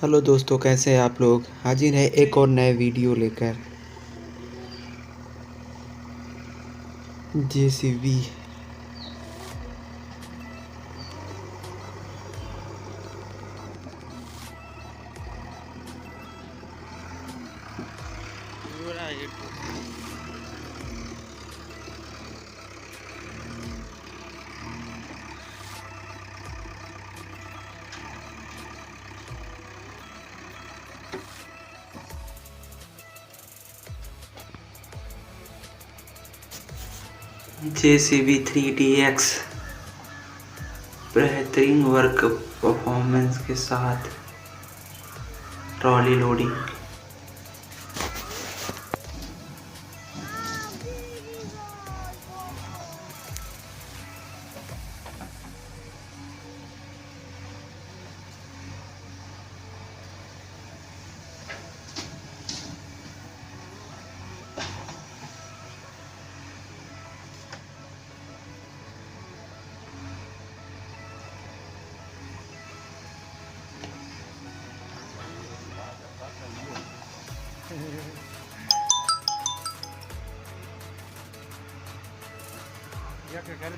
Hello दोस्तों, कैसे हैं आप लोग। हाजिर है एक और नए वीडियो लेकर। जेसीबी JCB 3DX बेहतरीन वर्क परफॉर्मेंस के साथ ट्रॉली लोडिंग।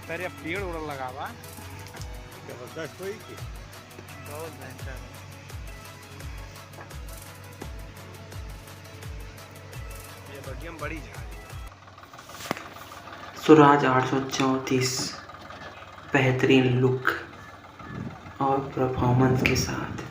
तेरे पेड़ उड़ लगावा जबरदस्त हुई कि बहुत भयंकर। ये बढ़िया बड़ी जगह स्वराज 834 बेहतरीन लुक और परफॉर्मेंस के साथ।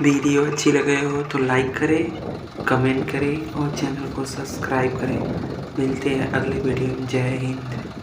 वीडियो अच्छी लगे हो तो लाइक करें, कमेंट करें और चैनल को सब्सक्राइब करें। मिलते हैं अगले वीडियो में। जय हिंद।